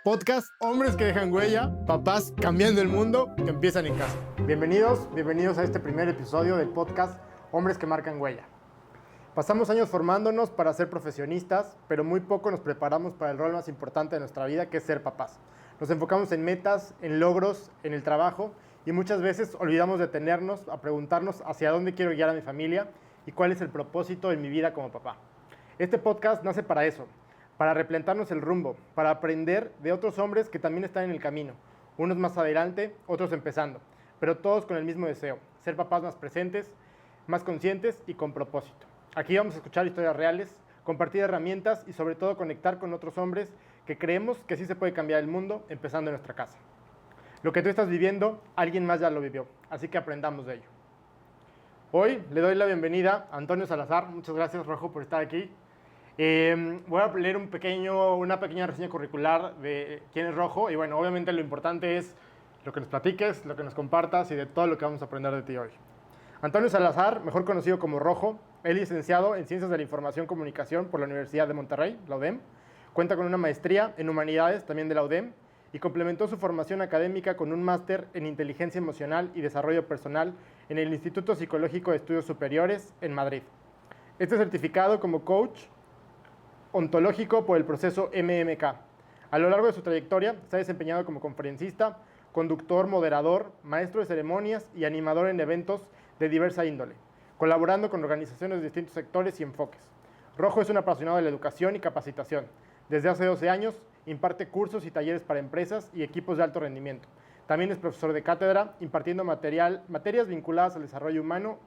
Podcast Hombres que dejan huella, papás cambiando el mundo, que empiezan en casa. Bienvenidos a este primer episodio del podcast Hombres que marcan huella. Pasamos años formándonos para ser profesionistas, pero muy poco nos preparamos para el rol más importante de nuestra vida, que es ser papás. Nos enfocamos en metas, en logros, en el trabajo, y muchas veces olvidamos detenernos a preguntarnos hacia dónde quiero guiar a mi familia y cuál es el propósito de mi vida como papá. Este podcast nace para eso, para replantarnos el rumbo, para aprender de otros hombres que también están en el camino, unos más adelante, otros empezando, pero todos con el mismo deseo, ser papás más presentes, más conscientes y con propósito. Aquí vamos a escuchar historias reales, compartir herramientas y sobre todo conectar con otros hombres que creemos que sí se puede cambiar el mundo empezando en nuestra casa. Lo que tú estás viviendo, alguien más ya lo vivió, así que aprendamos de ello. Hoy le doy la bienvenida a Antonio Salazar. Muchas gracias, Rojo, por estar aquí. Voy a leer una pequeña reseña curricular de quién es Rojo. Y bueno, obviamente lo importante es lo que nos platiques, lo que nos compartas y de todo lo que vamos a aprender de ti hoy. Antonio Salazar, mejor conocido como Rojo, es licenciado en Ciencias de la Información y Comunicación por la Universidad de Monterrey, la UDEM. Cuenta con una maestría en Humanidades, también de la UDEM, y complementó su formación académica con un máster en Inteligencia Emocional y Desarrollo Personal en el Instituto Psicológico de Estudios Superiores en Madrid. Este certificado como coach ontológico por el proceso MMK. A lo largo de su trayectoria se ha desempeñado como conferencista, conductor, moderador, maestro de ceremonias y animador en eventos de diversa índole, colaborando con organizaciones de distintos sectores y enfoques. Rojo es un apasionado de la educación y capacitación. Desde hace 12 años imparte cursos y talleres para empresas y equipos de alto rendimiento. También es profesor de cátedra, impartiendo materias vinculadas al desarrollo humano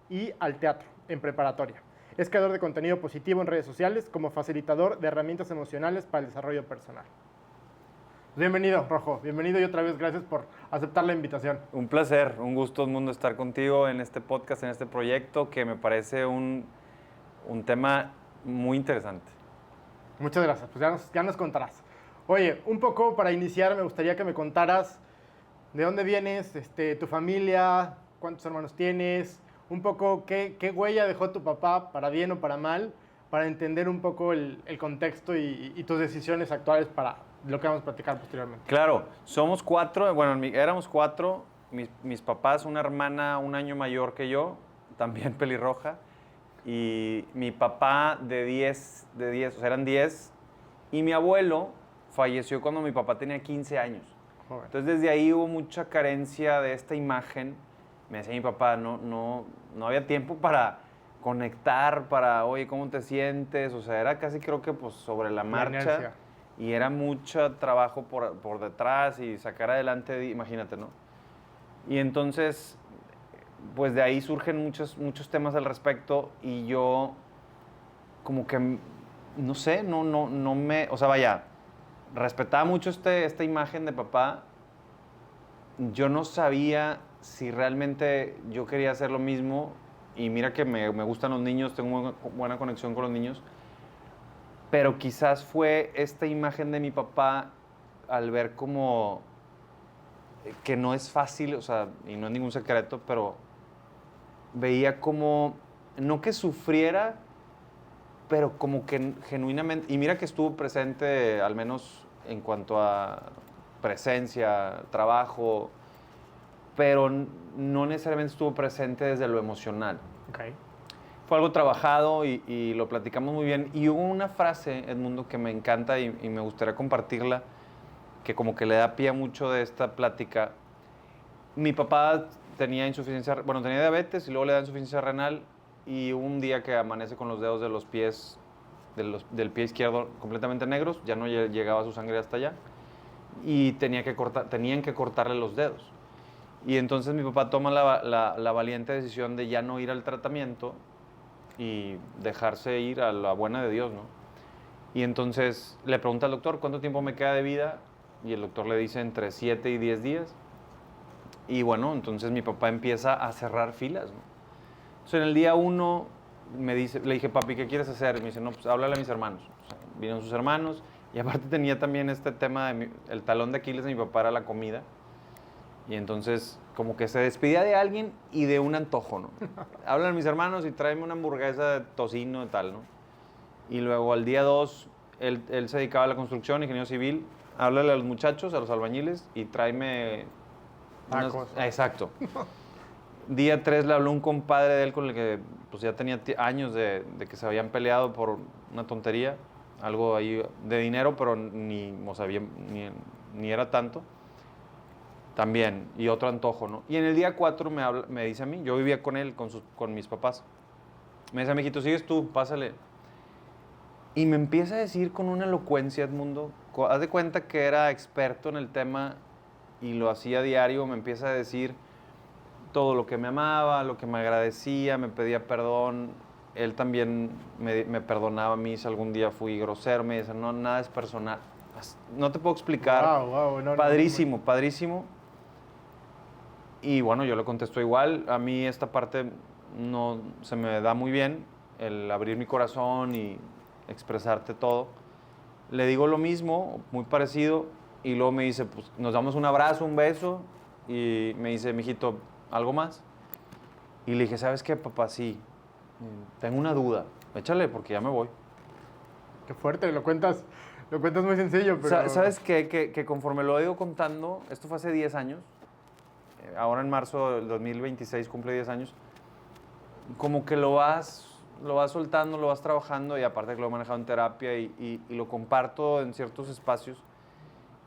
y al teatro en preparatoria. Es creador de contenido positivo en redes sociales como facilitador de herramientas emocionales para el desarrollo personal. Bienvenido, Rojo. Bienvenido y otra vez gracias por aceptar la invitación. Un placer, un gusto, mundo, estar contigo en este podcast, en este proyecto que me parece un tema muy interesante. Muchas gracias. Pues ya nos contarás. Oye, un poco para iniciar me gustaría que me contaras de dónde vienes, tu familia, cuántos hermanos tienes, un poco qué huella dejó tu papá, para bien o para mal, para entender un poco el contexto y tus decisiones actuales para lo que vamos a platicar posteriormente. Claro, somos cuatro, éramos cuatro, mis papás, una hermana un año mayor que yo, también pelirroja, y mi papá de 10, o sea, eran 10, y mi abuelo falleció cuando mi papá tenía 15 años. Joder. Entonces desde ahí hubo mucha carencia de esta imagen. Me decía mi papá, no había tiempo para conectar, para, oye, ¿cómo te sientes? O sea, era casi creo que pues sobre la marcha. Inercia. Y era mucho trabajo por detrás y sacar adelante, imagínate, ¿no? Y entonces, pues de ahí surgen muchos temas al respecto y yo como que, no sé, o sea, vaya, respetaba mucho esta imagen de papá. Yo no sabía si realmente yo quería hacer lo mismo, y mira que me gustan los niños, tengo buena conexión con los niños, pero quizás fue esta imagen de mi papá al ver como que no es fácil, o sea, y no es ningún secreto, pero veía como, no que sufriera, pero como que genuinamente, y mira que estuvo presente al menos en cuanto a presencia, trabajo, pero no necesariamente estuvo presente desde lo emocional. Okay. Fue algo trabajado y lo platicamos muy bien. Y hubo una frase, Edmundo, que me encanta y me gustaría compartirla, que como que le da pie a mucho de esta plática. Mi papá tenía tenía diabetes y luego le da insuficiencia renal, y un día que amanece con los dedos de los pies, del pie izquierdo completamente negros, ya no llegaba su sangre hasta allá, y tenían que cortarle los dedos. Y entonces mi papá toma la valiente decisión de ya no ir al tratamiento y dejarse ir a la buena de Dios, ¿no? Y entonces le pregunta al doctor, ¿cuánto tiempo me queda de vida? Y el doctor le dice entre 7 y 10 días. Y bueno, entonces mi papá empieza a cerrar filas, ¿no? Entonces en el día 1 le dije, papi, ¿qué quieres hacer? Y me dice, no, pues háblale a mis hermanos. O sea, vinieron sus hermanos, y aparte tenía también este tema el talón de Aquiles de mi papá era la comida. Y entonces como que se despedía de alguien y de un antojo, ¿no? Hablan a mis hermanos y tráeme una hamburguesa de tocino y tal, ¿no? Y luego al día 2, él se dedicaba a la construcción, ingeniero civil, háblale a los muchachos, a los albañiles, y tráeme Tacos. Exacto. Día 3 le habló un compadre de él con el que pues, ya tenía años de que se habían peleado por una tontería, algo ahí de dinero, pero o sea, ni era tanto. También, y otro antojo, ¿no? Y en el día 4 me dice a mí, yo vivía con él, con mis papás. Me dice, mijito, sigues tú, pásale. Y me empieza a decir con una elocuencia, Edmundo, haz de cuenta que era experto en el tema y lo hacía a diario, me empieza a decir todo lo que me amaba, lo que me agradecía, me pedía perdón. Él también me perdonaba a mí si algún día fui grosero, me dice, no, nada es personal. No te puedo explicar. Wow, no, Padrísimo, padrísimo. Y bueno, yo le contesto igual. A mí esta parte no se me da muy bien, el abrir mi corazón y expresarte todo. Le digo lo mismo, muy parecido, y luego me dice, pues nos damos un abrazo, un beso, y me dice, mijito, ¿algo más? Y le dije, ¿sabes qué, papá? Sí, tengo una duda, échale porque ya me voy. Qué fuerte, lo cuentas muy sencillo, pero... ¿Sabes qué? Que conforme lo he ido contando, esto fue hace 10 años, ahora en marzo del 2026 cumple 10 años, como que lo vas soltando, lo vas trabajando, y aparte que lo he manejado en terapia y lo comparto en ciertos espacios.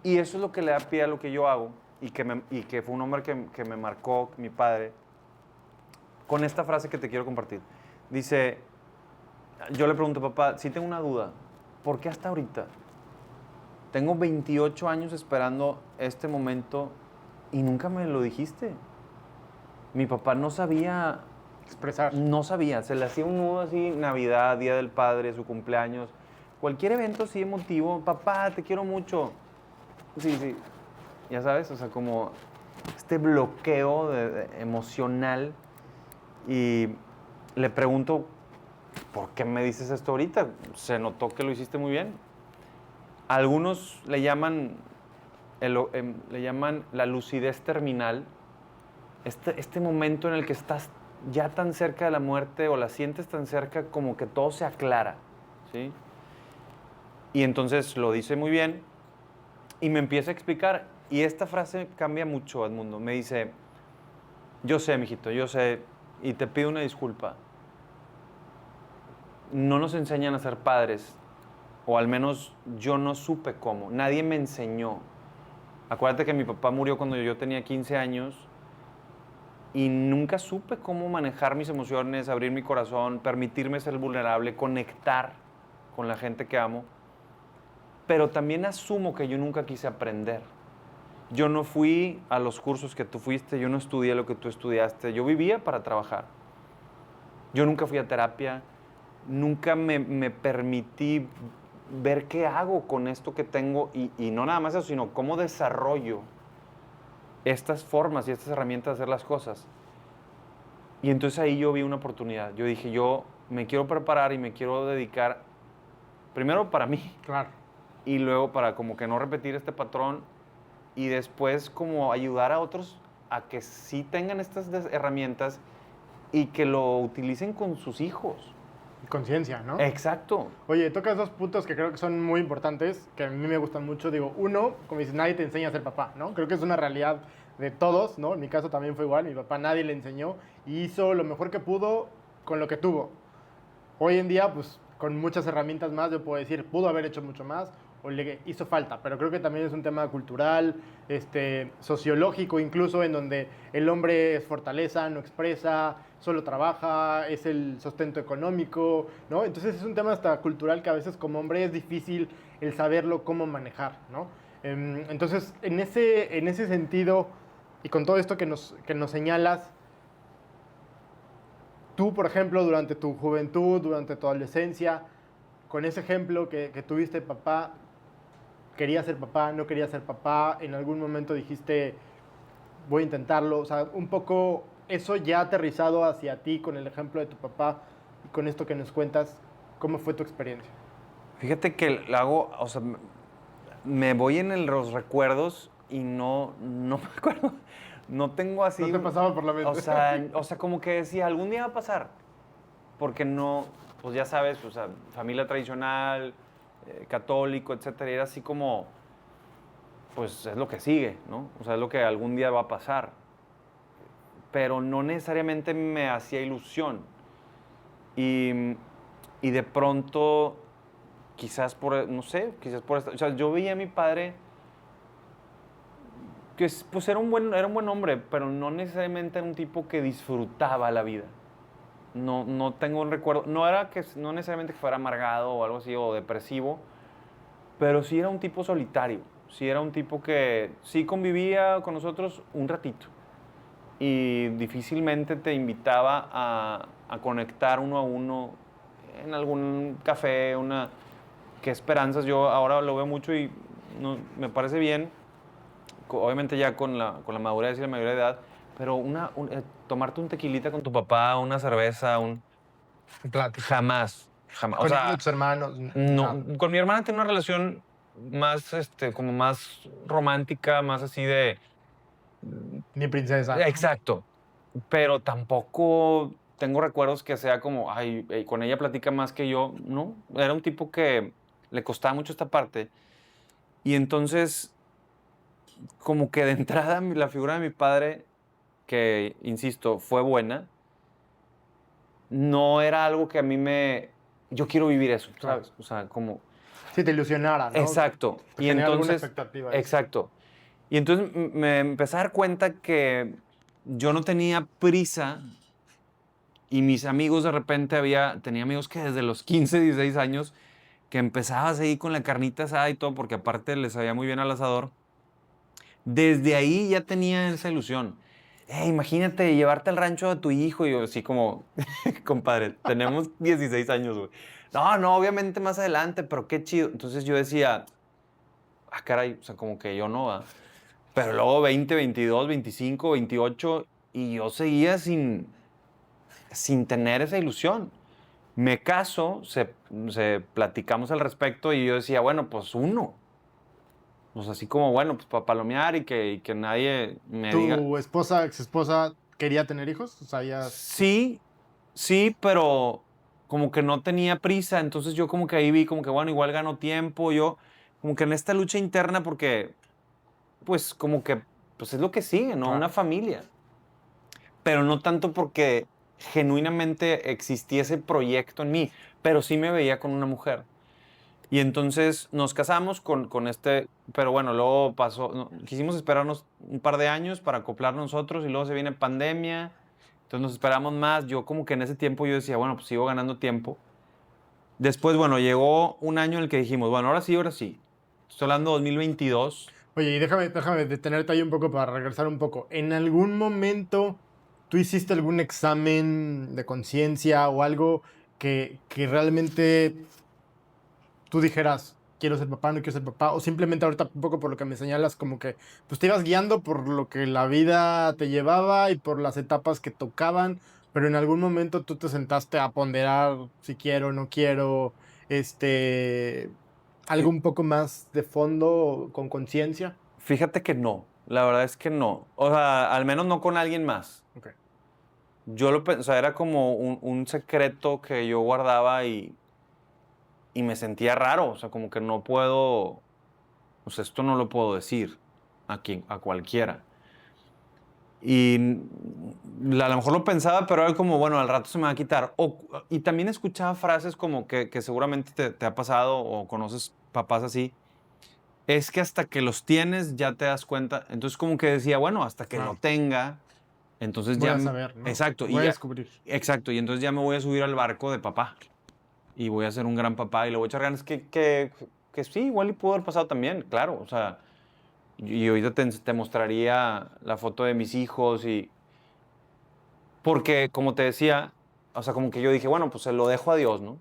Y eso es lo que le da pie a lo que yo hago y que fue un hombre que me marcó, mi padre, con esta frase que te quiero compartir. Dice, yo le pregunto, papá, sí tengo una duda, ¿por qué hasta ahorita? Tengo 28 años esperando este momento y nunca me lo dijiste. Mi papá no sabía expresar. No sabía, se le hacía un nudo así, Navidad, Día del Padre, su cumpleaños, cualquier evento así emotivo, papá, te quiero mucho. Sí, ya sabes, o sea, como este bloqueo emocional. Y le pregunto, ¿por qué me dices esto ahorita? Se notó que lo hiciste muy bien. Algunos le llaman la lucidez terminal, este momento en el que estás ya tan cerca de la muerte o la sientes tan cerca como que todo se aclara, ¿sí? Y entonces lo dice muy bien y me empieza a explicar. Y esta frase cambia mucho, Edmundo. Me dice, yo sé, mijito, yo sé, y te pido una disculpa. No nos enseñan a ser padres, o al menos yo no supe cómo. Nadie me enseñó. Acuérdate que mi papá murió cuando yo tenía 15 años. Y nunca supe cómo manejar mis emociones, abrir mi corazón, permitirme ser vulnerable, conectar con la gente que amo. Pero también asumo que yo nunca quise aprender. Yo no fui a los cursos que tú fuiste, yo no estudié lo que tú estudiaste, yo vivía para trabajar. Yo nunca fui a terapia, nunca me permití ver qué hago con esto que tengo y no nada más eso, sino cómo desarrollo estas formas y estas herramientas de hacer las cosas. Y entonces ahí yo vi una oportunidad. Yo dije, yo me quiero preparar y me quiero dedicar primero para mí. Claro. Y luego para como que no repetir este patrón y después como ayudar a otros a que sí tengan estas herramientas y que lo utilicen con sus hijos. Conciencia, ¿no? Exacto. Oye, tocas dos puntos que creo que son muy importantes, que a mí me gustan mucho. Digo, uno, como dices, nadie te enseña a ser papá, ¿no? Creo que es una realidad de todos, ¿no? En mi caso también fue igual, mi papá nadie le enseñó y hizo lo mejor que pudo con lo que tuvo. Hoy en día, pues, con muchas herramientas más, yo puedo decir, pudo haber hecho mucho más o le hizo falta, pero creo que también es un tema cultural, sociológico incluso, en donde el hombre es fortaleza, no expresa, solo trabaja, es el sustento económico, ¿no? Entonces es un tema hasta cultural que a veces como hombre es difícil el saberlo cómo manejar, ¿no? Entonces, en ese sentido, y con todo esto que nos señalas, tú, por ejemplo, durante tu juventud, durante tu adolescencia, con ese ejemplo que tuviste, papá, quería ser papá, no quería ser papá, en algún momento dijiste, voy a intentarlo, o sea, un poco eso ya aterrizado hacia ti con el ejemplo de tu papá y con esto que nos cuentas, ¿cómo fue tu experiencia? Fíjate que lo hago, o sea, me voy en los recuerdos y no me acuerdo. No tengo así... No te pasaba por la mente. O sea, como que decía, algún día va a pasar. Porque no, pues ya sabes, o sea, familia tradicional, católico, etcétera. Era así como, pues es lo que sigue, ¿no? O sea, es lo que algún día va a pasar. Pero no necesariamente me hacía ilusión. Y, y de pronto, quizás por, no sé, quizás por esta, o sea, yo veía a mi padre que pues era un buen hombre, pero no necesariamente era un tipo que disfrutaba la vida. No, no tengo un recuerdo, no necesariamente que fuera amargado o algo así, o depresivo, pero sí era un tipo solitario, sí era un tipo que sí convivía con nosotros un ratito y difícilmente te invitaba a conectar uno a uno en algún café, qué esperanzas. Yo ahora lo veo mucho y me parece bien, obviamente ya con la madurez y la mayoría de edad, pero tomarte un tequilita con tu papá, una cerveza, Plática. jamás, jamás. O Con ninguno de sea, tus hermanos, nada. no, con mi hermana tengo una relación más, como más romántica, más así de... Ni princesa. Exacto. Pero tampoco tengo recuerdos que sea como, ay, con ella platica más que yo. No, era un tipo que le costaba mucho esta parte. Y entonces, como que de entrada, la figura de mi padre, que, insisto, fue buena, no era algo que a mí yo quiero vivir eso, Claro. ¿sabes? O sea, como... Si te ilusionara, ¿no? Exacto. Te Y genera alguna entonces, expectativa eso. exacto. Y entonces me empecé a dar cuenta que yo no tenía prisa y mis amigos de repente tenía amigos que desde los 15, 16 años que empezaba a seguir con la carnita asada y todo, porque aparte les sabía muy bien al asador. Desde ahí ya tenía esa ilusión. Imagínate llevarte al rancho a tu hijo y yo así como, compadre, tenemos 16 años, güey. No, no, obviamente más adelante, pero qué chido. Entonces yo decía, caray, o sea, como que yo no, va. Pero luego 20, 22, 25, 28 y yo seguía sin tener esa ilusión. Me caso, platicamos al respecto y yo decía, bueno, pues uno. Pues así como, bueno, pues para palomear y que nadie me diga. ¿Tu esposa, ex esposa, quería tener hijos? ¿Sabías? Sí, sí, pero como que no tenía prisa, entonces yo como que ahí vi como que, bueno, igual gano tiempo, yo como que en esta lucha interna porque, pues como que, pues es lo que sigue, ¿no? Claro. Una familia. Pero no tanto porque genuinamente existía ese proyecto en mí, pero sí me veía con una mujer. Y entonces nos casamos con este, pero bueno, luego pasó, quisimos esperarnos un par de años para acoplarnos nosotros y luego se viene pandemia, entonces nos esperamos más. Yo como que en ese tiempo yo decía, bueno, pues sigo ganando tiempo. Después, bueno, llegó un año en el que dijimos, bueno, ahora sí, ahora sí. Estoy hablando de 2022. Oye, y déjame detenerte ahí un poco para regresar un poco. ¿En algún momento tú hiciste algún examen de conciencia o algo que realmente tú dijeras, quiero ser papá, no quiero ser papá? O simplemente ahorita un poco por lo que me señalas, como que pues te ibas guiando por lo que la vida te llevaba y por las etapas que tocaban, pero en algún momento tú te sentaste a ponderar si quiero, no quiero, este, algo Fí- un poco más de fondo, con conciencia. Fíjate que no, la verdad es que no. O sea, al menos no con alguien más. Ok. Yo o sea, era como un secreto que yo guardaba y me sentía raro, o sea, como que no puedo, o sea, esto no lo puedo decir a cualquiera. A lo mejor lo pensaba, pero era como, bueno, al rato se me va a quitar. Y también escuchaba frases como que seguramente te ha pasado o conoces papás así. Es que hasta que los tienes ya te das cuenta. Entonces como que decía, bueno, hasta que lo Claro. tenga, entonces Voy ya... a saber, ¿no? Exacto, y Voy a ya... descubrir. Exacto, y entonces ya me voy a subir al barco de papá. Y voy a ser un gran papá y le voy a echar ganas que sí, igual y pudo haber pasado también, claro. O sea, y ahorita te mostraría la foto de mis hijos y... Porque, como te decía, o sea, como que yo dije, bueno, pues se lo dejo a Dios, ¿no?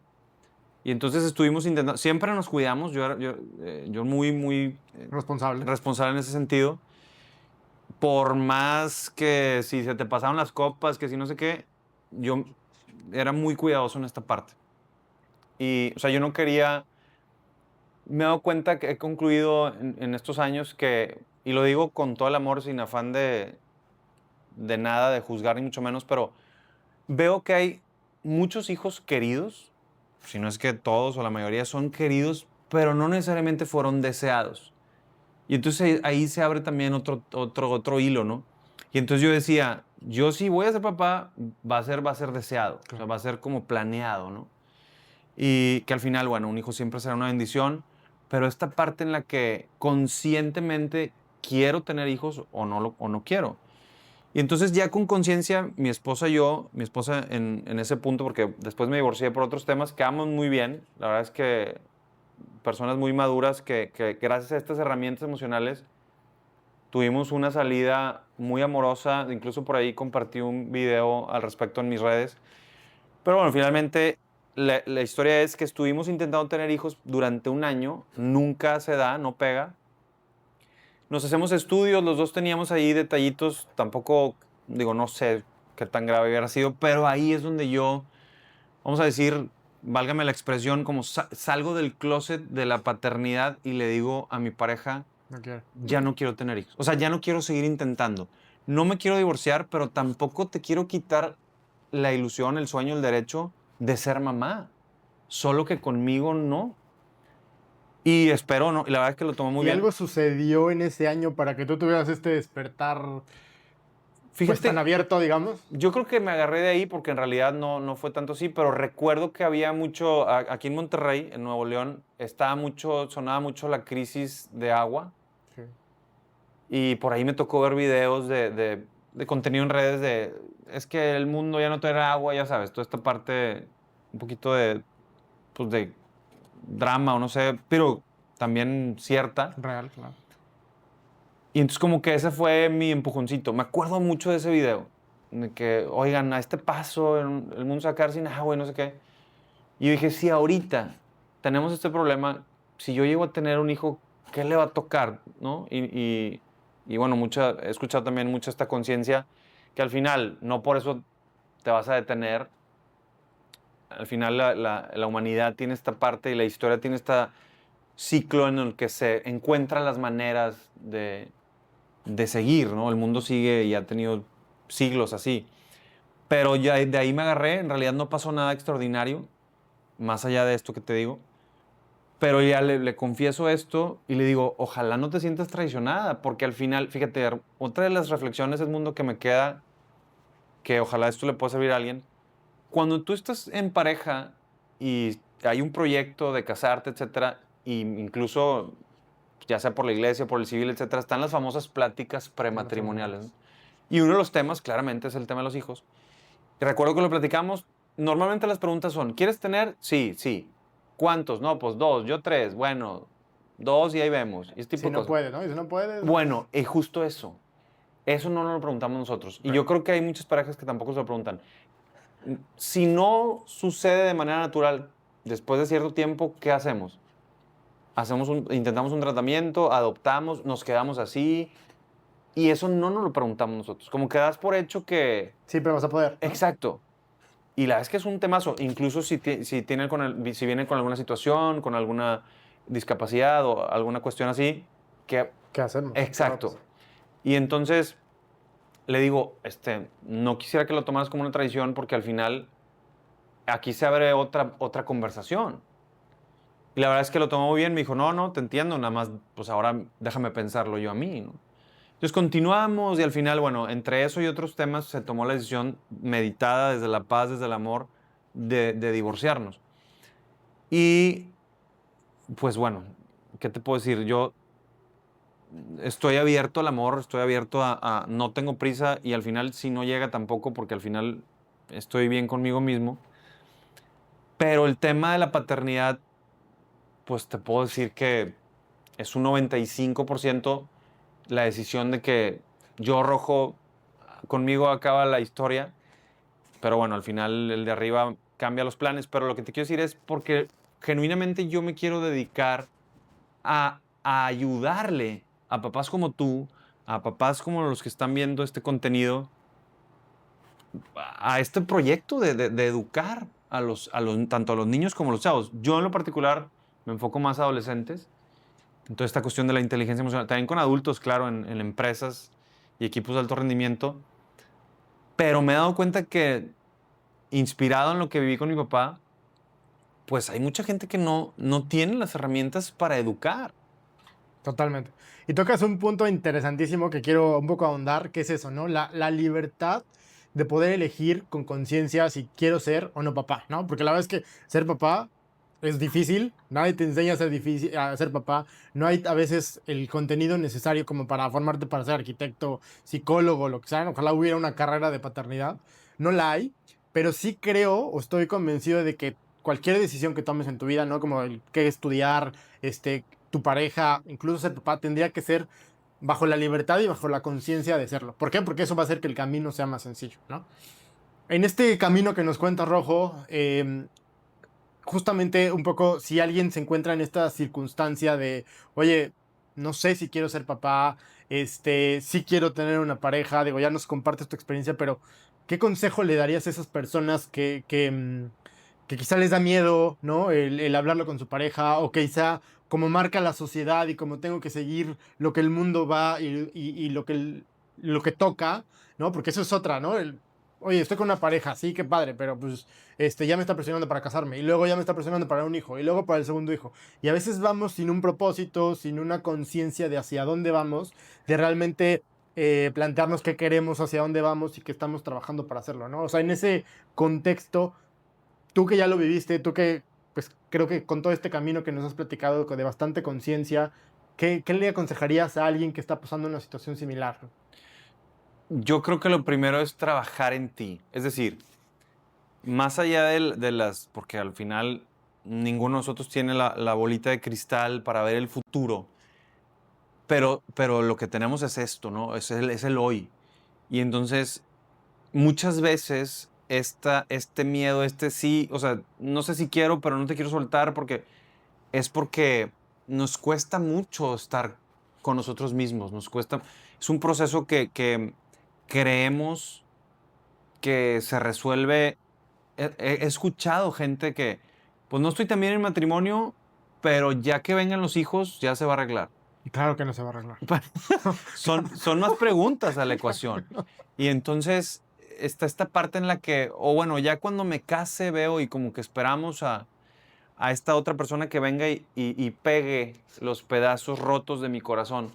Y entonces estuvimos intentando, siempre nos cuidamos, yo muy, muy Responsable. responsable en ese sentido. Por más que si se te pasaron las copas, que si no sé qué, yo era muy cuidadoso en esta parte. Y, o sea, yo no quería... Me he dado cuenta que he concluido en estos años que, y lo digo con todo el amor, sin afán de nada, de juzgar ni mucho menos, pero veo que hay muchos hijos queridos, si no es que todos o la mayoría son queridos, pero no necesariamente fueron deseados. Y entonces ahí se abre también otro hilo, ¿no? Y entonces yo decía, yo si voy a ser papá, va a ser deseado, o sea, va a ser como planeado, ¿no? Y que al final, bueno, un hijo siempre será una bendición, pero esta parte en la que conscientemente quiero tener hijos o no quiero. Y entonces ya con conciencia, mi esposa y yo, mi esposa en ese punto, porque después me divorcié por otros temas, quedamos muy bien. La verdad es que personas muy maduras que gracias a estas herramientas emocionales tuvimos una salida muy amorosa. Incluso por ahí compartí un video al respecto en mis redes. Pero bueno, finalmente la historia es que estuvimos intentando tener hijos durante un año. Nunca se da, no pega. Nos hacemos estudios, los dos teníamos ahí detallitos, tampoco, digo, no sé qué tan grave hubiera sido, pero ahí es donde yo, vamos a decir, válgame la expresión, como salgo del closet de la paternidad y le digo a mi pareja, No quiero. ya no quiero tener hijos. O sea, ya no quiero seguir intentando. No me quiero divorciar, pero tampoco te quiero quitar la ilusión, el sueño, el derecho de ser mamá. Solo que conmigo no. Y espero, no. Y la verdad es que lo tomó muy ¿Y bien. algo sucedió en ese año para que tú tuvieras este despertar pues tan Fíjate, abierto, digamos? yo creo que me agarré de ahí porque en realidad no fue tanto así, pero recuerdo que había mucho, aquí en Monterrey, en Nuevo León, sonaba mucho la crisis de agua Sí. y por ahí me tocó ver videos de contenido en redes es que el mundo ya no tendrá agua, ya sabes, toda esta parte, un poquito pues de drama o no sé, pero también cierta. Real, claro. Y entonces como que ese fue mi empujoncito. Me acuerdo mucho de ese video, de que, oigan, a este paso, el mundo se va a quedar sin agua y no sé qué. Y yo dije, si ahorita tenemos este problema, si yo llego a tener un hijo, ¿qué le va a tocar? ¿No? Y bueno, he escuchado también mucha esta conciencia que al final, no por eso te vas a detener. Al final la humanidad tiene esta parte y la historia tiene este ciclo en el que se encuentran las maneras de seguir, ¿no? El mundo sigue y ha tenido siglos así. Pero ya de ahí me agarré, en realidad no pasó nada extraordinario, más allá de esto que te digo. Pero ya le confieso esto y le digo, ojalá no te sientas traicionada, porque al final, fíjate, otra de las reflexiones del mundo que me queda, que ojalá esto le pueda servir a alguien, cuando tú estás en pareja y hay un proyecto de casarte, etcétera, y incluso ya sea por la iglesia, por el civil, etcétera, están las famosas pláticas prematrimoniales, ¿no? Y uno de los temas, claramente, es el tema de los hijos. Y recuerdo que lo platicamos, normalmente las preguntas son, ¿quieres tener? Sí, sí. ¿Cuántos? No, pues 2, yo 3, bueno, 2 y ahí vemos. Y este tipo Si de no cosas. puede, ¿no? Y si no puede, Bueno, es justo eso. Eso no nos lo preguntamos nosotros. Y yo creo que hay muchas parejas que tampoco se lo preguntan. Si no sucede de manera natural, después de cierto tiempo, ¿qué hacemos? Intentamos un tratamiento, adoptamos, nos quedamos así. Y eso no nos lo preguntamos nosotros. Como que das por hecho que... siempre vas a poder, ¿no? Exacto. Y la verdad es que es un temazo. Incluso si viene con alguna situación, con alguna discapacidad o alguna cuestión así, que... ¿Qué hacemos? Exacto. Y entonces le digo, no quisiera que lo tomaras como una tradición porque al final aquí se abre otra conversación. Y la verdad es que lo tomó muy bien. Me dijo, no, te entiendo. Nada más, pues ahora déjame pensarlo yo a mí, ¿no? Entonces continuamos y al final, bueno, entre eso y otros temas se tomó la decisión meditada desde la paz, desde el amor, de divorciarnos. Y pues bueno, ¿qué te puedo decir? Yo estoy abierto al amor, estoy abierto no tengo prisa y al final si no llega tampoco porque al final estoy bien conmigo mismo. Pero el tema de la paternidad, pues te puedo decir que es un 95% la decisión de que yo rojo, conmigo acaba la historia, pero bueno, al final el de arriba cambia los planes, pero lo que te quiero decir es porque genuinamente yo me quiero dedicar a ayudarle a papás como tú, a papás como los que están viendo este contenido, a este proyecto de educar tanto a los niños como a los chavos. Yo en lo particular me enfoco más a adolescentes, entonces esta cuestión de la inteligencia emocional, también con adultos, claro, en empresas y equipos de alto rendimiento, pero me he dado cuenta que inspirado en lo que viví con mi papá, pues hay mucha gente que no tiene las herramientas para educar. Totalmente. Y tocas un punto interesantísimo que quiero un poco ahondar, que es eso, ¿no? La libertad de poder elegir con conciencia si quiero ser o no papá, ¿no? Porque la verdad es que ser papá es difícil, nadie te enseña a ser, difícil, a ser papá, no hay a veces el contenido necesario como para formarte para ser arquitecto, psicólogo, lo que sea, ojalá hubiera una carrera de paternidad, no la hay, pero sí creo o estoy convencido de que cualquier decisión que tomes en tu vida, ¿no? Como el qué estudiar, tu pareja, incluso ser papá, tendría que ser bajo la libertad y bajo la conciencia de serlo. ¿Por qué? Porque eso va a hacer que el camino sea más sencillo, ¿no? En este camino que nos cuenta Rojo, justamente un poco si alguien se encuentra en esta circunstancia de, oye, no sé si quiero ser papá, sí quiero tener una pareja, digo, ya nos compartes tu experiencia, pero ¿qué consejo le darías a esas personas que quizá les da miedo, ¿no? El hablarlo con su pareja, o quizá como marca la sociedad y como tengo que seguir lo que el mundo va y lo que toca, ¿no? Porque eso es otra, ¿no? Oye, estoy con una pareja, sí, qué padre, pero pues ya me está presionando para casarme, y luego ya me está presionando para un hijo, y luego para el segundo hijo. Y a veces vamos sin un propósito, sin una conciencia de hacia dónde vamos, de realmente plantearnos qué queremos, hacia dónde vamos y que estamos trabajando para hacerlo, ¿no? O sea, en ese contexto, tú que ya lo viviste, tú que, pues creo que con todo este camino que nos has platicado de bastante conciencia, ¿qué le aconsejarías a alguien que está pasando una situación similar? Yo creo que lo primero es trabajar en ti. Es decir, más allá de las, porque al final ninguno de nosotros tiene la bolita de cristal para ver el futuro, pero lo que tenemos es esto, ¿no? Es el hoy. Y entonces, muchas veces, este miedo, sí, o sea, no sé si quiero, pero no te quiero soltar porque nos cuesta mucho estar con nosotros mismos, nos cuesta, es un proceso que creemos que se resuelve. He escuchado gente que, pues no estoy tan bien en matrimonio, pero ya que vengan los hijos, ya se va a arreglar. Y claro que no se va a arreglar. Son más preguntas a la ecuación. Y entonces está esta parte en la que, o bueno, ya cuando me case veo y como que esperamos a esta otra persona que venga y pegue los pedazos rotos de mi corazón.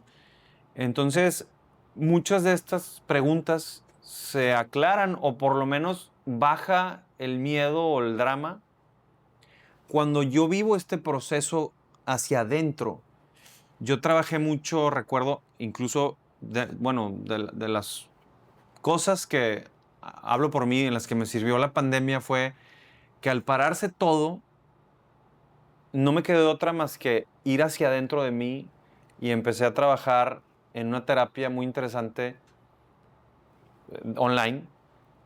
Entonces, muchas de estas preguntas se aclaran o por lo menos baja el miedo o el drama cuando yo vivo este proceso hacia adentro. Yo trabajé mucho, recuerdo, incluso, bueno, de las cosas que hablo por mí, en las que me sirvió la pandemia fue que al pararse todo, no me quedó otra más que ir hacia adentro de mí y empecé a trabajar en una terapia muy interesante online,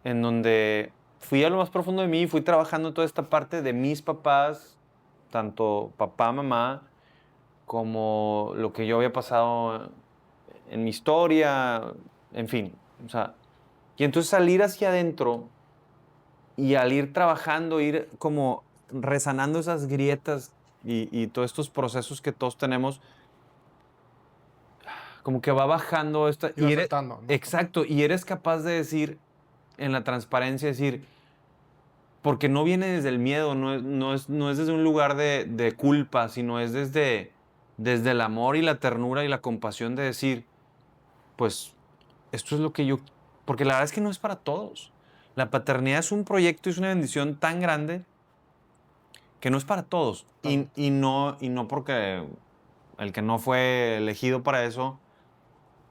en donde fui a lo más profundo de mí y fui trabajando toda esta parte de mis papás, tanto papá, mamá, como lo que yo había pasado en mi historia, en fin. O sea, y entonces salir hacia adentro y al ir trabajando, ir como resanando esas grietas y todos estos procesos que todos tenemos, como que va bajando esta. Y va soltando, ¿no? Exacto, y eres capaz de decir, en la transparencia, decir, porque no viene desde el miedo, no es desde un lugar de culpa, sino es desde el amor y la ternura y la compasión de decir, pues esto es lo que yo, porque la verdad es que no es para todos. La paternidad es un proyecto y es una bendición tan grande que no es para todos. Y no porque el que no fue elegido para eso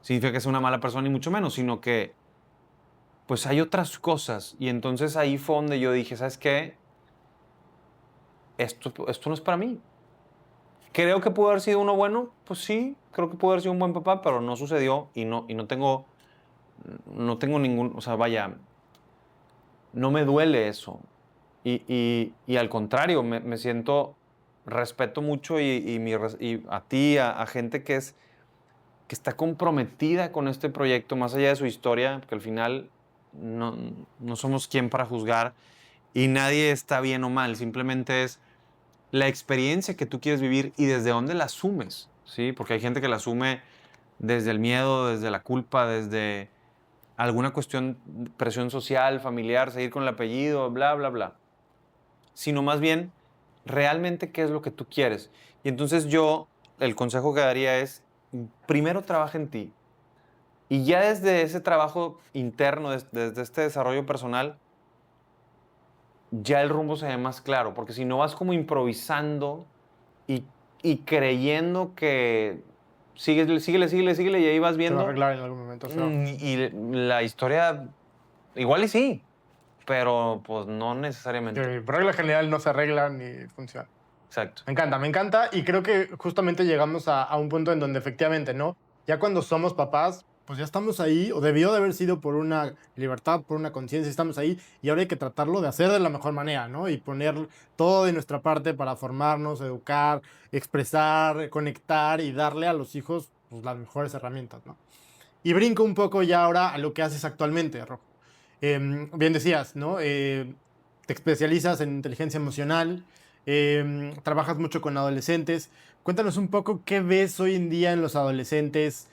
significa que es una mala persona, ni mucho menos, sino que pues hay otras cosas. Y entonces ahí fue donde yo dije, ¿sabes qué? Esto no es para mí. Creo que pudo haber sido uno bueno, pues sí, creo que pudo haber sido un buen papá, pero no sucedió y no tengo ningún, o sea, vaya, no me duele eso. Y al contrario, me siento, respeto mucho y a ti, a gente que está comprometida con este proyecto, más allá de su historia, porque al final no somos quien para juzgar y nadie está bien o mal, simplemente es la experiencia que tú quieres vivir y desde dónde la asumes, ¿sí? Porque hay gente que la asume desde el miedo, desde la culpa, desde alguna cuestión, presión social, familiar, seguir con el apellido, bla, bla, bla. Sino más bien, realmente qué es lo que tú quieres. Y entonces yo, el consejo que daría es, primero trabaja en ti. Y ya desde ese trabajo interno, desde este desarrollo personal, ya el rumbo se ve más claro, porque si no vas como improvisando y, y creyendo que síguele, y ahí vas Se va a viendo. arreglar en algún momento. O sea, Y la historia, igual y sí, pero pues no necesariamente. que por regla general no se arregla ni funciona. Exacto. Me encanta y creo que justamente llegamos a un punto en donde efectivamente, ¿no? Ya cuando somos papás, pues ya estamos ahí, o debió de haber sido por una libertad, por una conciencia, estamos ahí y ahora hay que tratarlo de hacer de la mejor manera, ¿no? Y poner todo de nuestra parte para formarnos, educar, expresar, conectar y darle a los hijos pues, las mejores herramientas, ¿no? Y brinco un poco ya ahora a lo que haces actualmente, Rojo. Bien decías, ¿no? Te especializas en inteligencia emocional, trabajas mucho con adolescentes. Cuéntanos un poco qué ves hoy en día en los adolescentes,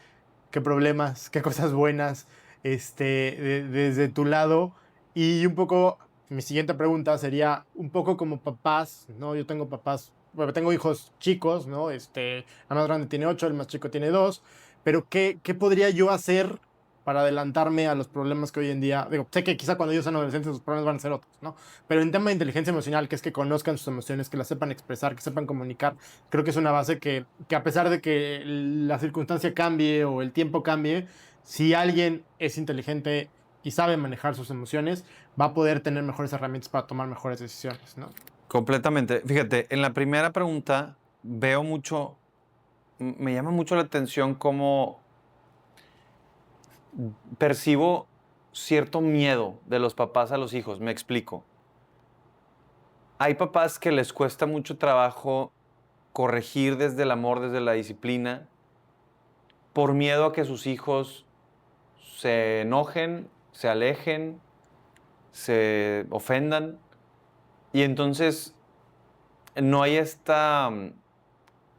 qué problemas, qué cosas buenas, desde tu lado. Y un poco, mi siguiente pregunta sería un poco como papás, ¿no? Yo tengo papás, bueno, tengo hijos chicos, ¿no? La más grande tiene 8, el más chico tiene 2, pero ¿qué podría yo hacer para adelantarme a los problemas que hoy en día, digo, sé que quizá cuando ellos sean adolescentes los problemas van a ser otros, ¿no? Pero en tema de inteligencia emocional, que es que conozcan sus emociones, que las sepan expresar, que sepan comunicar, creo que es una base que a pesar de que la circunstancia cambie o el tiempo cambie, si alguien es inteligente y sabe manejar sus emociones, va a poder tener mejores herramientas para tomar mejores decisiones, ¿no? Completamente. Fíjate, en la primera pregunta veo mucho, me llama mucho la atención cómo percibo cierto miedo de los papás a los hijos. Me explico. Hay papás que les cuesta mucho trabajo corregir desde el amor, desde la disciplina, por miedo a que sus hijos se enojen, se alejen, se ofendan. Y entonces no hay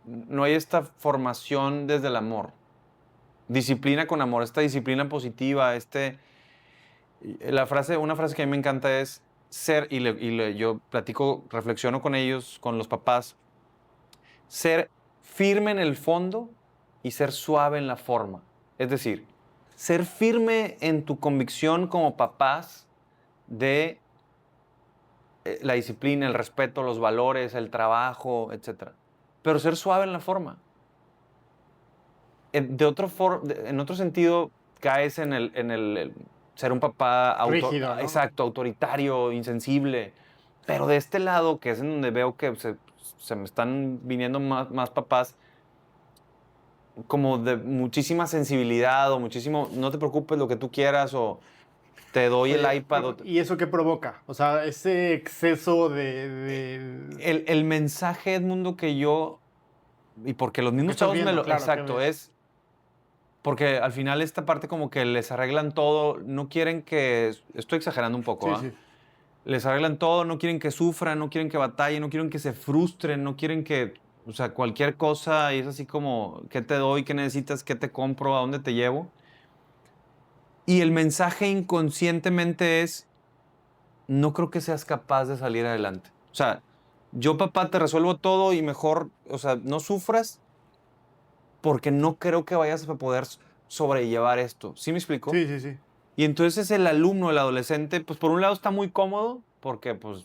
no hay esta formación desde el amor. Disciplina con amor, esta disciplina positiva, una frase que a mí me encanta es ser, yo platico, reflexiono con ellos, con los papás, ser firme en el fondo y ser suave en la forma. Es decir, ser firme en tu convicción como papás de la disciplina, el respeto, los valores, el trabajo, etc. Pero ser suave en la forma. En otro sentido, caes en el ser un papá Rígido, ¿no? exacto, autoritario, insensible. Pero de este lado, que es en donde veo que se me están viniendo más papás, como de muchísima sensibilidad o muchísimo, no te preocupes lo que tú quieras o te doy el Oye, iPad. ¿y eso qué provoca? O sea, ese exceso El mensaje, Edmundo, que yo, y porque los lo que mismos estás chavos viendo, claro, ¿qué exacto, ves? es porque al final esta parte como que les arreglan todo, no quieren que, estoy exagerando un poco, Sí, ¿ah? sí. Les arreglan todo, no quieren que sufran, no quieren que batallen, no quieren que se frustren, no quieren que, o sea, cualquier cosa, y es así como, ¿qué te doy? ¿Qué necesitas? ¿Qué te compro? ¿A dónde te llevo? Y el mensaje inconscientemente es, no creo que seas capaz de salir adelante. O sea, yo papá te resuelvo todo y mejor, o sea, no sufras porque no creo que vayas a poder sobrellevar esto. ¿Sí me explico? Sí, sí, sí. Y entonces el alumno, el adolescente, pues por un lado está muy cómodo porque pues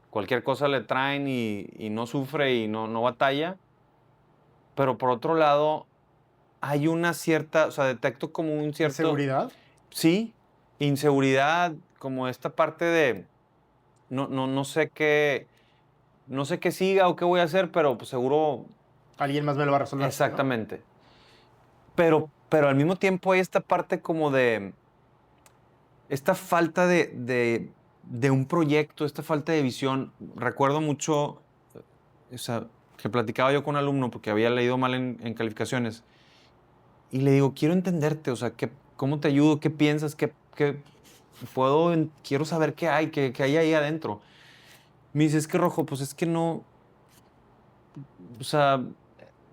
cualquier cosa le traen y no sufre y no batalla, pero por otro lado hay una cierta, o sea, detecto como un cierto, ¿Inseguridad? sí, inseguridad, como esta parte de no sé qué siga o qué voy a hacer, pero pues seguro, Alguien más me lo va a resolver, ¿no? exactamente. Pero al mismo tiempo hay esta parte como de, esta falta de un proyecto, esta falta de visión. Recuerdo mucho, o sea, que platicaba yo con un alumno porque había leído mal en calificaciones y le digo, quiero entenderte, o sea, ¿cómo te ayudo? ¿Qué piensas? Quiero saber qué hay ahí adentro. Me dice, es que Rojo, pues es que no, o sea,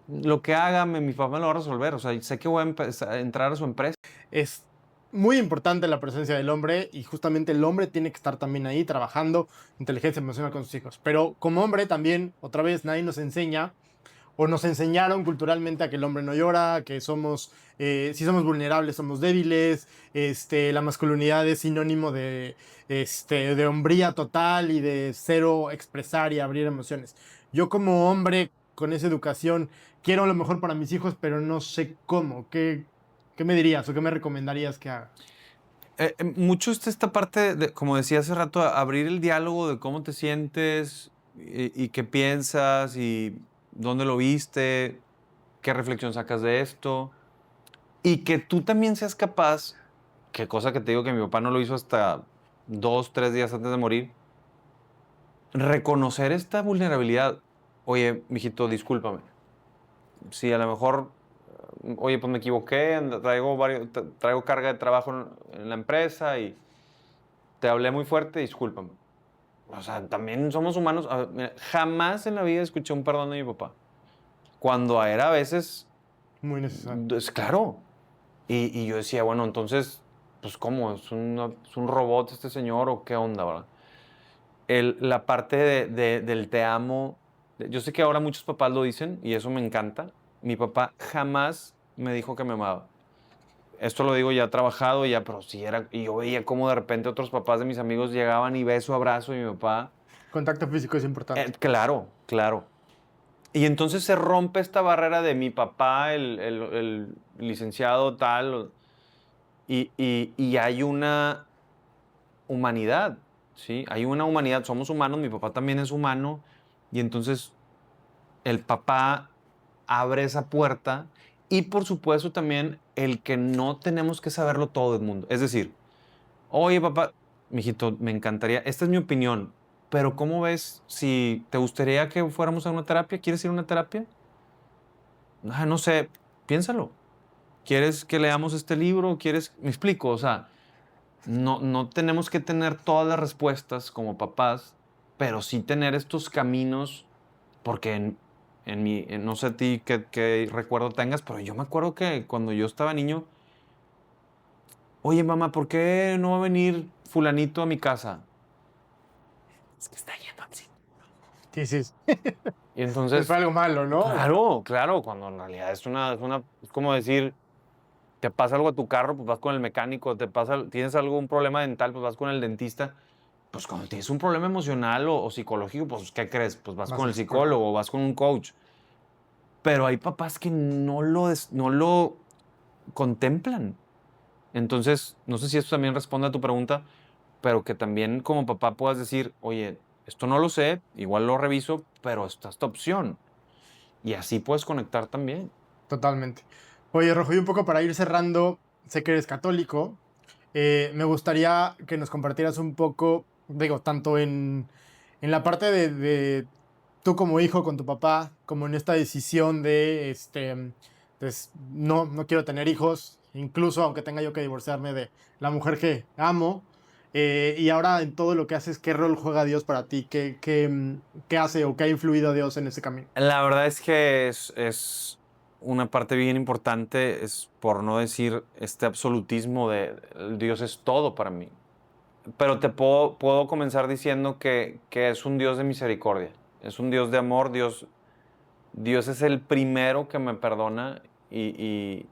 lo que haga, mi papá me lo va a resolver. O sea, sé que voy a entrar a su empresa. Es muy importante la presencia del hombre y justamente el hombre tiene que estar también ahí trabajando inteligencia emocional con sus hijos. Pero como hombre también, otra vez, nadie nos enseña o nos enseñaron culturalmente a que el hombre no llora, que somos, si somos vulnerables somos débiles, la masculinidad es sinónimo de hombría total y de cero expresar y abrir emociones. Yo como hombre con esa educación quiero lo mejor para mis hijos, pero no sé cómo. ¿Qué me dirías o qué me recomendarías que haga? Mucho está esta parte, como decía hace rato, abrir el diálogo de cómo te sientes y qué piensas y dónde lo viste, qué reflexión sacas de esto. Y que tú también seas capaz, que cosa que te digo que mi papá no lo hizo hasta 2, 3 días antes de morir, reconocer esta vulnerabilidad. Oye, mijito, discúlpame. Si a lo mejor, oye, pues me equivoqué, traigo carga de trabajo en la empresa y te hablé muy fuerte, discúlpame. O sea, también somos humanos. A ver, mira, jamás en la vida escuché un perdón de mi papá. Cuando era a veces, Muy necesario. es claro. Y yo decía, bueno, entonces, pues ¿cómo? ¿Es un robot este señor o qué onda, verdad? La parte del te amo, yo sé que ahora muchos papás lo dicen y eso me encanta. Mi papá jamás me dijo que me amaba. Esto lo digo ya trabajado, ya, pero sí era, y yo veía cómo de repente otros papás de mis amigos llegaban y beso, abrazo, y mi papá, Contacto físico es importante. claro, claro. Y entonces se rompe esta barrera de mi papá, el licenciado tal, y hay una humanidad, ¿sí? Hay una humanidad, somos humanos, mi papá también es humano, y entonces el papá abre esa puerta y por supuesto también el que no tenemos que saberlo todo el mundo. Es decir, oye papá, mijito, me encantaría, esta es mi opinión, pero ¿cómo ves si te gustaría que fuéramos a una terapia? ¿Quieres ir a una terapia? Ah, no sé, piénsalo. ¿Quieres que leamos este libro? ¿Quieres? Me explico, o sea, no tenemos que tener todas las respuestas como papás, pero sí tener estos caminos, porque no sé a ti qué recuerdo tengas, pero yo me acuerdo que cuando yo estaba niño, oye mamá, ¿por qué no va a venir fulanito a mi casa? Es que está yendo al cine. Sí, sí. Y Fue entonces, algo malo, ¿no? claro, claro, cuando en realidad es como decir, te pasa algo a tu carro, pues vas con el mecánico, tienes un problema dental, pues vas con el dentista. Pues cuando tienes un problema emocional o psicológico, pues ¿qué crees? Pues vas Más con al el psicólogo. psicólogo, vas con un coach. Pero hay papás que no lo contemplan. Entonces, no sé si esto también responde a tu pregunta, pero que también como papá puedas decir, oye, esto no lo sé, igual lo reviso, pero está esta opción. Y así puedes conectar también. Totalmente. Oye, Rojo, y un poco para ir cerrando, sé que eres católico. Me gustaría que nos compartieras un poco, digo, tanto en la parte de tú como hijo con tu papá, como en esta decisión no quiero tener hijos, incluso aunque tenga yo que divorciarme de la mujer que amo. Y ahora en todo lo que haces, ¿qué rol juega Dios para ti? ¿Qué hace o qué ha influido Dios en ese camino? La verdad es que es una parte bien importante, es por no decir este absolutismo de Dios es todo para mí. Pero puedo comenzar diciendo que es un Dios de misericordia, es un Dios de amor, Dios es el primero que me perdona y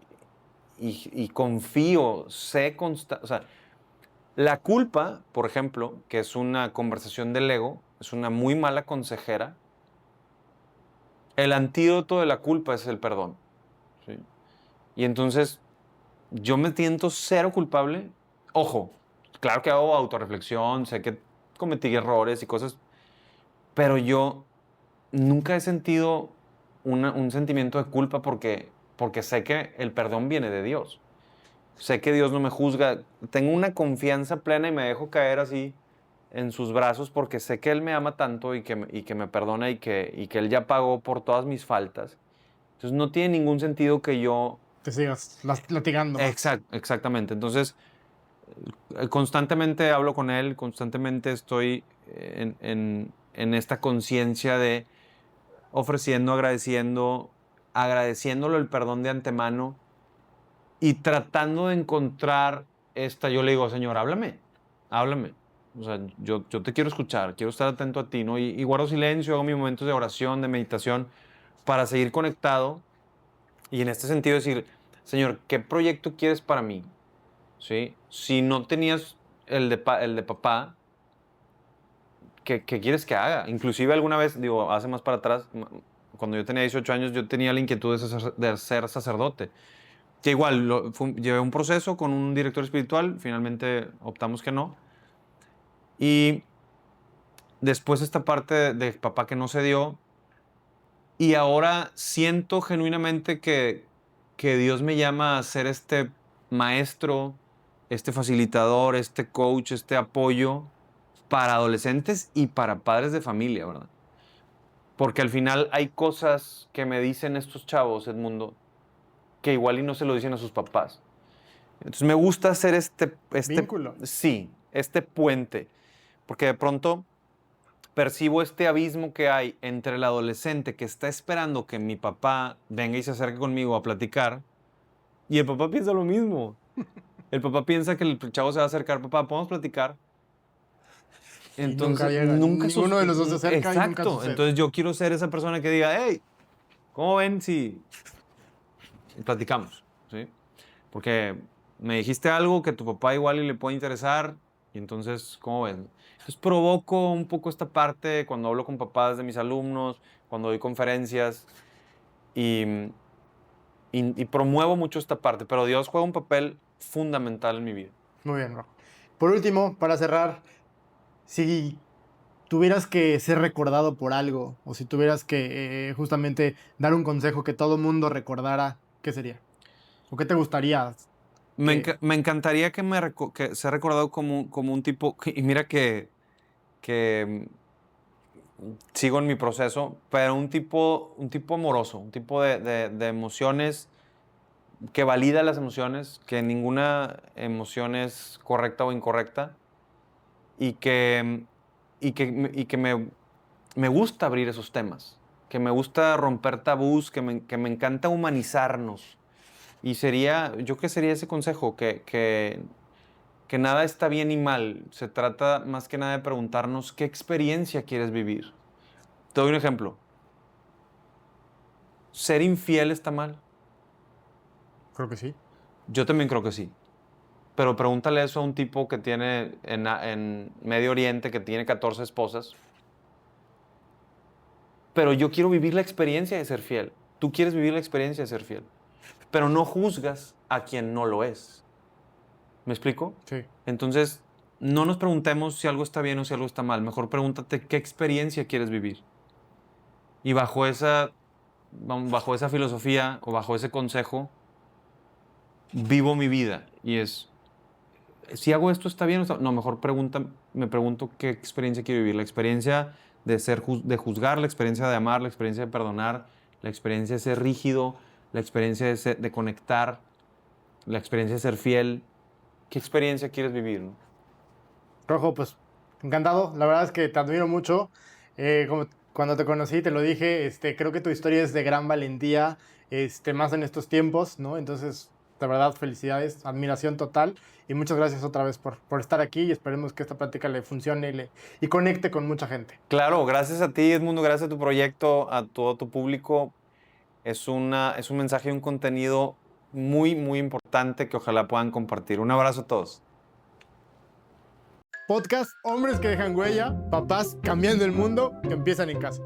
confío, o sea, la culpa, por ejemplo, que es una conversación del ego, es una muy mala consejera. El antídoto de la culpa es el perdón, ¿sí? Y entonces yo me siento cero culpable. Ojo, claro que hago autorreflexión, sé que cometí errores y cosas, pero yo nunca he sentido un sentimiento de culpa porque sé que el perdón viene de Dios. Sé que Dios no me juzga. Tengo una confianza plena y me dejo caer así en sus brazos porque sé que Él me ama tanto y que me perdona y que Él ya pagó por todas mis faltas. Entonces no tiene ningún sentido que yo... Te sigas latigando más. Exactamente. Entonces constantemente hablo con Él, constantemente estoy en esta conciencia de ofreciendo, agradeciéndolo el perdón de antemano y tratando de encontrar yo le digo, Señor, háblame. O sea, yo te quiero escuchar, quiero estar atento a ti, ¿no? Y guardo silencio, hago mis momentos de oración, de meditación, para seguir conectado y en este sentido decir, Señor, ¿qué proyecto quieres para mí? ¿Sí? Si no tenías el de papá, ¿qué quieres que haga? Inclusive alguna vez, digo, hace más para atrás, cuando yo tenía 18 años, yo tenía la inquietud de ser sacerdote. Que igual, llevé un proceso con un director espiritual, finalmente optamos que no. Y después esta parte de papá que no se dio. Y ahora siento genuinamente que Dios me llama a ser este maestro, este facilitador, este coach, este apoyo para adolescentes y para padres de familia, ¿verdad? Porque al final hay cosas que me dicen estos chavos, Edmundo, que igual y no se lo dicen a sus papás. Entonces me gusta hacer este Vínculo. sí, este puente, porque de pronto percibo este abismo que hay entre el adolescente que está esperando que mi papá venga y se acerque conmigo a platicar y el papá piensa lo mismo. El papá piensa que el chavo se va a acercar, papá, ¿podemos platicar? Y nunca Entonces, llega. Ninguno de los dos se acerca y nunca exacto. sucede. Entonces yo quiero ser esa persona que diga, hey, ¿cómo ven si platicamos? ¿Sí? Porque me dijiste algo que a tu papá igual y le puede interesar y entonces, ¿cómo ven? Entonces provoco un poco esta parte cuando hablo con papás de mis alumnos, cuando doy conferencias y promuevo mucho esta parte, pero Dios juega un papel fundamental en mi vida. Muy bien, Rojo. Por último, para cerrar, si tuvieras que ser recordado por algo, o si tuvieras que justamente dar un consejo que todo mundo recordara, ¿qué sería? ¿O qué te gustaría? Me encantaría que sea recordado como un tipo, y mira que sigo en mi proceso, pero un tipo amoroso, un tipo de emociones que valida las emociones, que ninguna emoción es correcta o incorrecta y que me gusta abrir esos temas, que me gusta romper tabús, que me encanta humanizarnos. Y yo creo que sería ese consejo, que nada está bien ni mal. Se trata más que nada de preguntarnos qué experiencia quieres vivir. Te doy un ejemplo. ¿Ser infiel está mal? Creo que sí. Yo también creo que sí. Pero pregúntale eso a un tipo que tiene en Medio Oriente, que tiene 14 esposas. Pero yo quiero vivir la experiencia de ser fiel. Tú quieres vivir la experiencia de ser fiel. Pero no juzgas a quien no lo es. ¿Me explico? Sí. Entonces, no nos preguntemos si algo está bien o si algo está mal. Mejor pregúntate qué experiencia quieres vivir. Y bajo esa filosofía o bajo ese consejo, vivo mi vida. Y si hago esto, ¿está bien o está? No, mejor me pregunto qué experiencia quiero vivir. La experiencia de juzgar, la experiencia de amar, la experiencia de perdonar, la experiencia de ser rígido, la experiencia de conectar, la experiencia de ser fiel. ¿Qué experiencia quieres vivir, no? Rojo, pues encantado. La verdad es que te admiro mucho. Como cuando te conocí, te lo dije, creo que tu historia es de gran valentía, más en estos tiempos, ¿no? Entonces, de verdad, felicidades, admiración total. Y muchas gracias otra vez por estar aquí y esperemos que esta plática le funcione y conecte con mucha gente. Claro, gracias a ti, Edmundo, gracias a tu proyecto, a todo tu público. Es un mensaje y un contenido muy, muy importante que ojalá puedan compartir. Un abrazo a todos. Podcast Hombres que dejan huella, papás cambiando el mundo, que empiezan en casa.